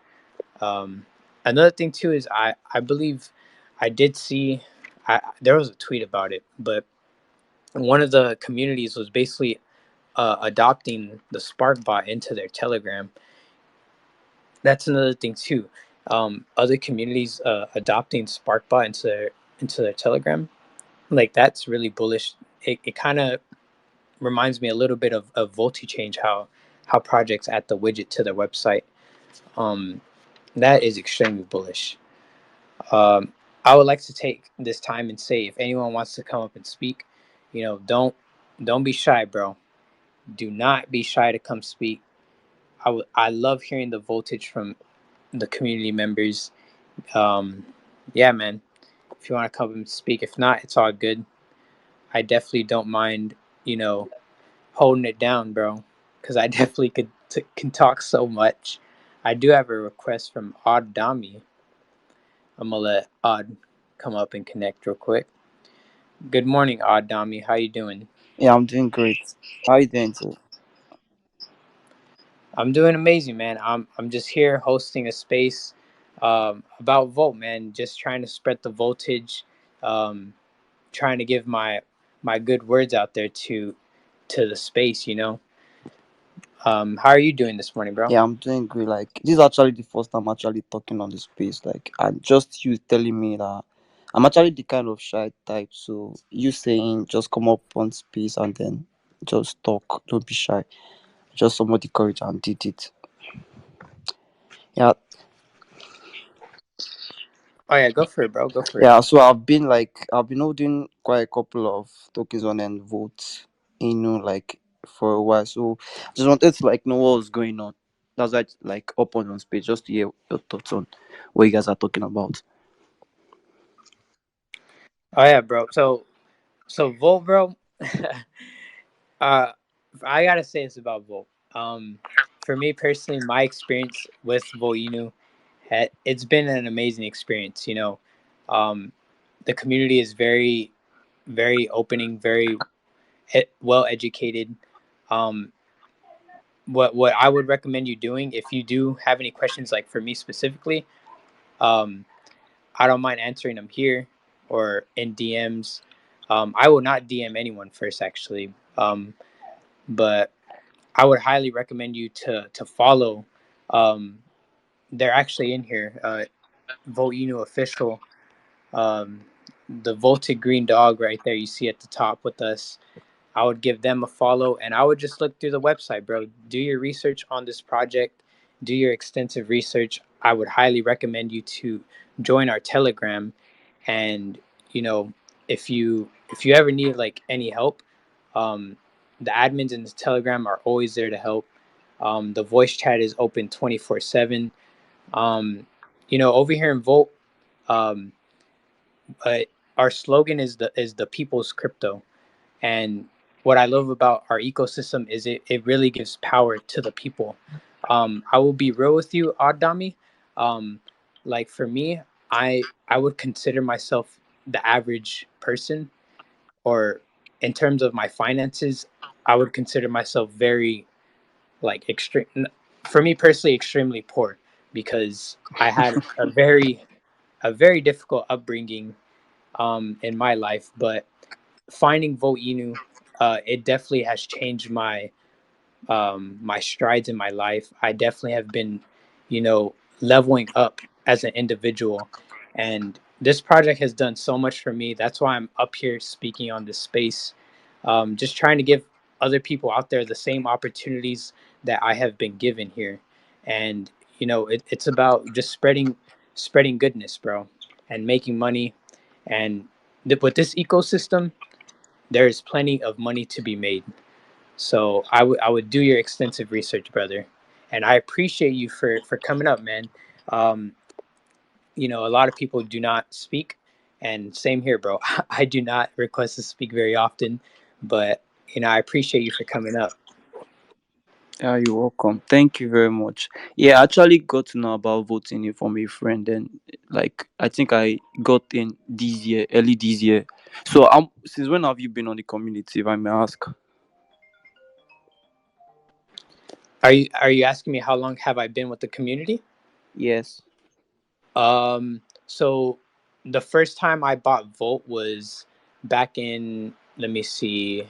Um, Another thing too is I believe I did see there was a tweet about it, but one of the communities was basically adopting the Spark bot into their Telegram. That's another thing too. Other communities adopting Spark bot into their Telegram, like that's really bullish. It kind of reminds me a little bit of Change, how projects add the widget to their website. Um, that is extremely bullish. Um, I would like to take this time and say, if anyone wants to come up and speak, don't be shy, bro. Do not be shy to come speak. I love hearing the voltage from the community members. Um, yeah, man. If you want to come up and speak, if not, it's all good. I definitely don't mind, you know, holding it down, bro, because I definitely can talk so much. I do have a request from Odd Dami. I'm gonna let Odd come up and connect real quick. Good morning, Odd Dami. How you doing? Yeah, I'm doing great. How are you doing too? I'm doing amazing, man. I'm just here hosting a space about Volt, man. Just trying to spread the voltage, um, trying to give my good words out there to the space. How are you doing this morning, bro? Yeah, I'm doing great. Like this is actually the first time I'm actually talking on the space. Like, and just you telling me that I'm actually the kind of shy type. So you saying just come up on space and then just talk. Don't be shy. Just summoned the courage and did it. Yeah, Oh yeah, go for it, bro. Go for it. yeah. So I've been holding quite a couple of tokens on and votes, like for a while. So just wanted to like know what was going on. That's why like up on space just to hear your thoughts on what you guys are talking about. Oh yeah, bro. So Volt, bro. uh, I gotta say this about Volt. For me personally, my experience with Volinu, it's been an amazing experience. Um, the community is very, very opening, very well educated. Um, what I would recommend you doing, if you do have any questions, like for me specifically, um, I don't mind answering them here or in DMs. I will not DM anyone first, actually. But I would highly recommend you to follow. Um, they're actually in here. Vote official. Um, the voted green dog right there you see at the top with us. I would give them a follow, and I would just look through the website, bro. Do your research on this project. Do your extensive research. I would highly recommend you to join our Telegram, and you know if you ever need like any help, um, the admins in the Telegram are always there to help. The voice chat is open 24/7. Over here in Volt, um, uh, our slogan is the people's crypto. And what I love about our ecosystem is it really gives power to the people. I will be real with you, Adami. Um, like for me, I would consider myself the average person, or in terms of my finances, I would consider myself very like extreme. For me personally, extremely poor, because I had a very difficult upbringing in my life. But finding Vote Inu, it definitely has changed my strides in my life. I definitely have been, leveling up as an individual, and this project has done so much for me. That's why I'm up here speaking on this space, just trying to give other people out there the same opportunities that I have been given here, and it's about just spreading goodness, bro, and making money, and with this ecosystem there is plenty of money to be made. So I would do your extensive research, brother, and I appreciate you for coming up, man. Um, a lot of people do not speak, and same here, bro. I do not request to speak very often, but I appreciate you for coming up. Yeah, you're welcome. Thank you very much. Yeah, I actually got to know about voting in from a friend, and like I think I got in this year, early this year. So since when have you been on the community, if I may ask? Are you asking me how long have I been with the community? Yes. So the first time I bought Volt was back in, let me see,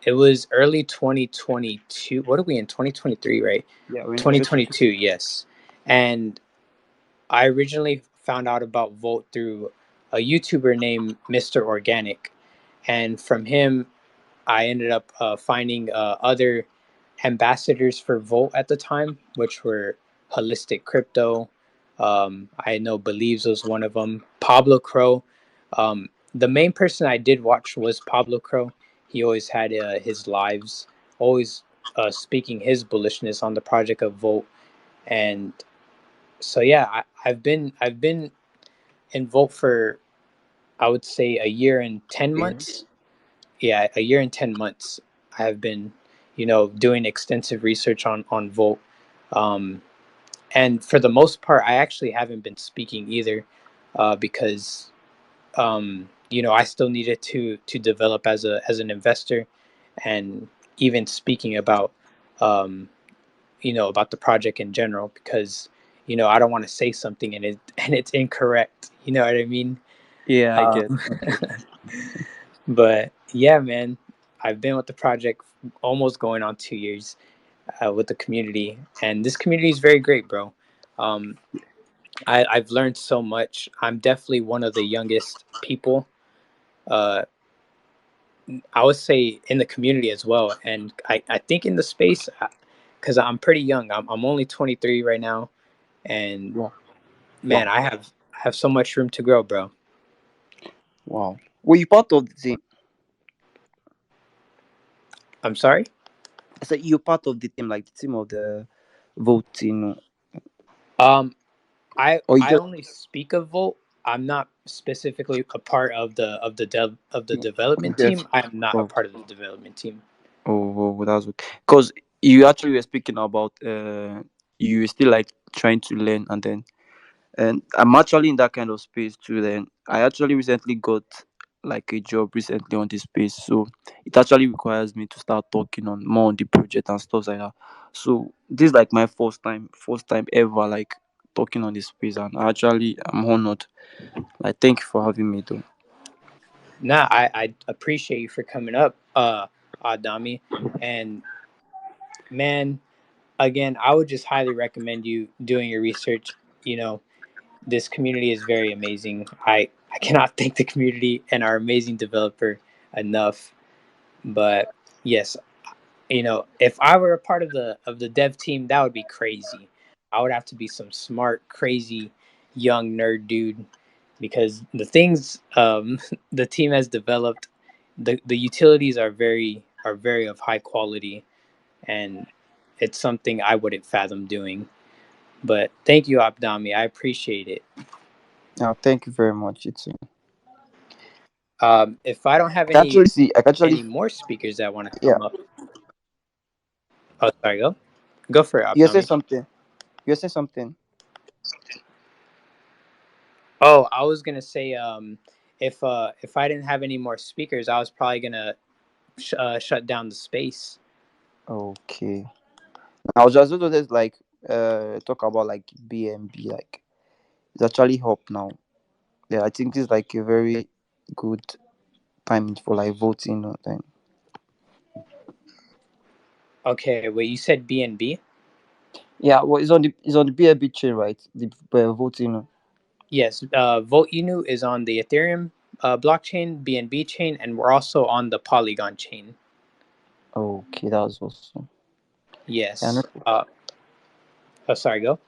It was early 2022. What are we in? 2023, right? Yeah, we're in 2022. 2022, yes. And I originally found out about Volt through a YouTuber named Mr. Organic. And from him, I ended up finding other ambassadors for Volt at the time, which were Holistic Crypto. I know Believes was one of them. Pablo Crow. The main person I did watch was Pablo Crow. He always had his lives, always speaking his bullishness on the project of Volt. And so yeah, I've been in Volt for, I would say, a year and 10 months. Yeah, a year and 10 months. I have been, doing extensive research on Volt, um, and for the most part, I actually haven't been speaking either, because I still needed to develop as an investor, and even speaking um, about the project in general, because I don't want to say something and it's incorrect. You know what I mean? Yeah, Um, I get. but yeah, man, I've been with the project almost going on 2 years, with the community, and this community is very great, bro. Um, I've learned so much. I'm definitely one of the youngest people. Uh, I would say in the community as well, and I think in the space, because I'm pretty young. I'm only 23 right now, and Wow, man, wow, I have so much room to grow, bro. wow. Were you part of the team? I'm sorry. I said you're part of the team, like the team of the voting, Um, I or you I just only speak of Volt. I'm not specifically a part of the development just team. I am not a oh, part of the development team. that's okay. Because you actually were speaking about you were still like trying to learn, and I'm actually in that kind of space too. Then I actually recently got like a job recently on this space, so it actually requires me to start talking on more on the project and stuff like that. So this is like my first time ever like talking on this space, and actually I'm honored. Like, thank you for having me though. Nah, I appreciate you for coming up, Adami, and man, again, I would just highly recommend you doing your research. You know, this community is very amazing. I cannot thank the community and our amazing developer enough. But yes, if I were a part of the dev team, that would be crazy. I would have to be some smart, crazy, young nerd dude, because the things the team has developed, the utilities are very of high quality, and it's something I wouldn't fathom doing. But thank you, Abdami. I appreciate it. Thank you very much. It's If I don't have I actually see. I actually any more speakers that want to yeah. come up, oh sorry, go for it, You say Abdami. something. You say something. Oh, I was gonna say, if I didn't have any more speakers, I was probably gonna shut down the space. Okay. I was just going to like talk about like BNB, like it's actually up now. Yeah, I think this is like a very good time for like voting. Then Okay, wait, you said BNB? yeah, well, it's on the BNB chain, right? The voting. Yes, Volt Inu is on the Ethereum blockchain, BNB chain, and we're also on the Polygon chain. Okay, that was awesome. Yeah, no, Yes. Oh, sorry, go.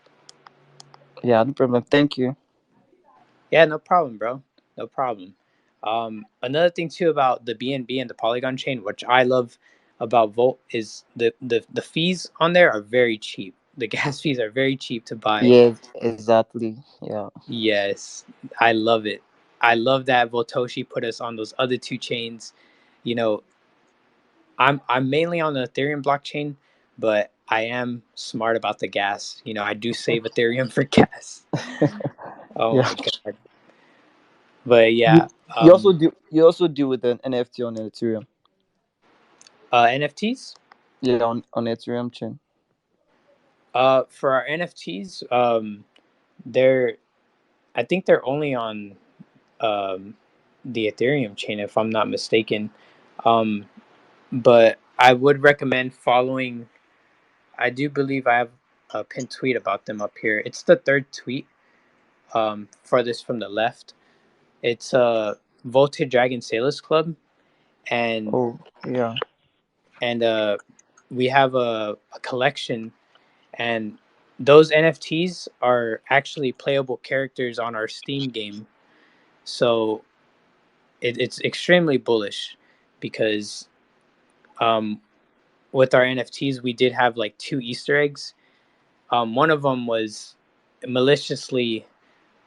yeah, no problem. Thank you. Yeah, no problem, bro. No problem. Another thing too about the BNB and the Polygon chain, which I love about Volt, is the fees on there are very cheap. The gas fees are very cheap to buy. Yes, exactly. Yeah. Yes, I love it. I love that Votoshi put us on those other two chains. You know, I'm mainly on the Ethereum blockchain, but I am smart about the gas. I do save Ethereum for gas. Oh Yeah. my god. But You yeah, you also deal with an NFT on Ethereum. NFTs. Yeah, on Ethereum chain. For our NFTs, they're I think they're only on um, the Ethereum chain, if I'm not mistaken. Um, but I would recommend following. I do believe I have a pinned tweet about them up here. It's the third tweet, farthest from the left. It's Voltage Dragon Sailors Club, and Oh, yeah. and we have a collection, and those NFTs are actually playable characters on our Steam game. So it's extremely bullish because um, with our NFTs we did have like two Easter eggs. One of them was maliciously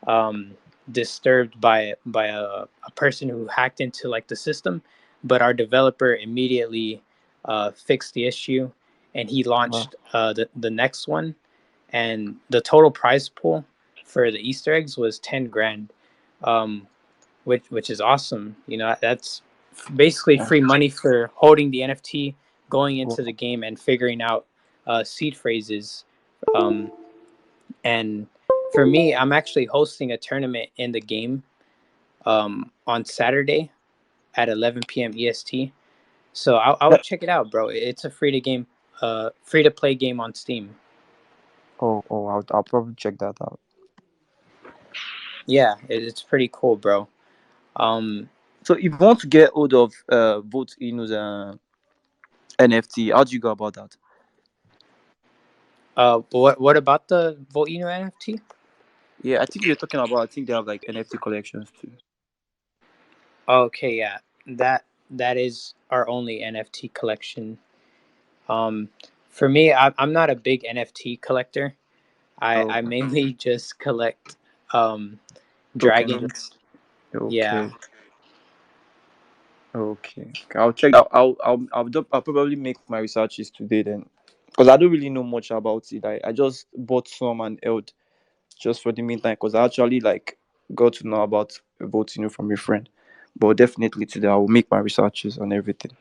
um, disturbed by a person who hacked into like the system, but our developer immediately fixed the issue, and he Wow. launched the next one, and the total prize pool for the Easter eggs was 10 grand, um, which is awesome. You know, that's basically Yeah. free money for holding the NFT, going into the Wow. game, and figuring out seed phrases. Um, and for me, I'm actually hosting a tournament in the game on Saturday at 11 p.m. EST. So I Yeah. would check it out, bro. It's a free to play game on Steam. Oh, I'll probably check that out. Yeah, it's pretty cool, bro. Um, So if you want to get hold of Vote Inu's NFT, how do you go about that? what about the Volino NFT? Yeah, I think you're talking about. I think they have like NFT collections too. Okay, yeah, that is our only NFT collection. Um, for me, I'm not a big NFT collector. I Oh, mainly just collect um tokens. dragons. Yeah, Okay. Okay. I'll check. I'll probably make my researches today then, because I don't really know much about it. I just bought some and held just for the meantime, because I actually like got to know about voting from a friend. But definitely today I will make my researches on everything.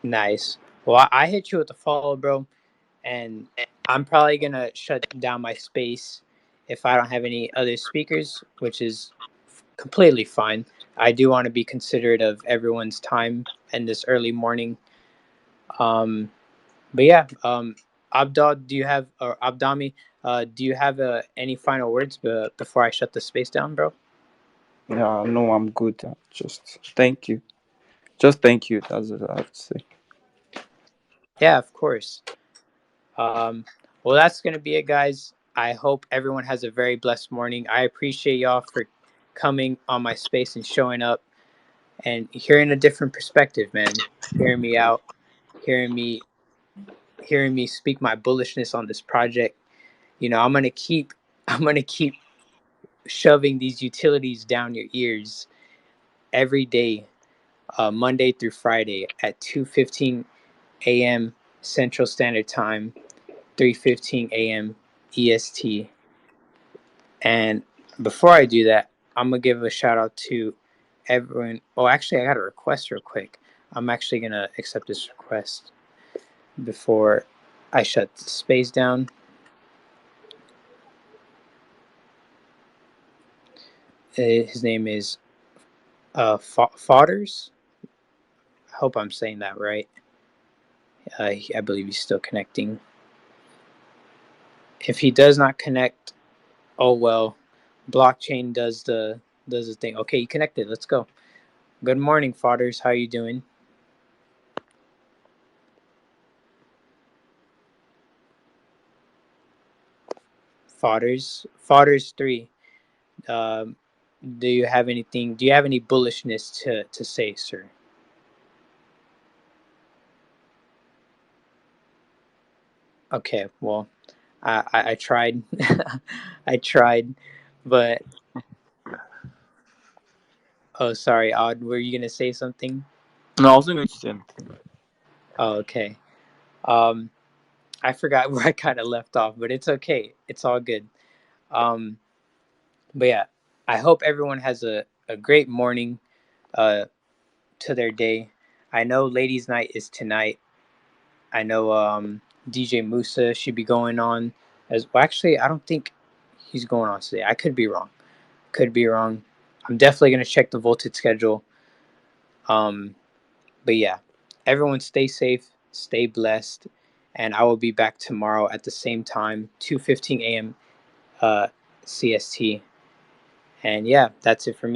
nice. Well, I hit you with a follow, bro, and I'm probably gonna shut down my space if I don't have any other speakers, which is completely fine. I do want to be considerate of everyone's time in this early morning. Um, but yeah, Abdal, do you have or Abdami, do you have any final words before I shut the space down, bro? Yeah, no, I'm good. Just thank you. Just thank you. That's what I have to say. Yeah, of course. Um, well, that's going to be it, guys. I hope everyone has a very blessed morning. I appreciate y'all for coming on my space and showing up and hearing a different perspective, man. Hearing me out, hearing me, hearing me speak my bullishness on this project. You know, I'm gonna keep shoving these utilities down your ears every day, Monday through Friday at 2:15 a.m. Central Standard Time, 3:15 a.m. EST. And before I do that, I'm gonna give a shout out to everyone. Oh, actually, I got a request real quick. I'm actually gonna accept this request before I shut the space down. His name is Fodders. I hope I'm saying that right. I believe he's still connecting. If he does not connect, oh well. Blockchain does the thing. Okay, he connected. Let's go. Good morning, Fodders. How you doing? Fodders 3. Um, do you have anything? Do you have any bullishness to say, sir? Okay, well, I tried, I tried, but oh, sorry, Odd. Were you gonna say something? No, I wasn't going to say anything. Oh, okay. Um, I forgot where I kind of left off, but it's okay. It's all good. Um, but yeah, I hope everyone has a great morning uh to their day. I know ladies' night is tonight. I know DJ Musa should be going on as well. Actually, I don't think he's going on today. I could be wrong. Could be wrong. I'm definitely gonna check the voltage schedule. Um, but yeah. everyone stay safe, stay blessed, and I will be back tomorrow at the same time, 2:15 a.m. CST. And yeah, that's it for me.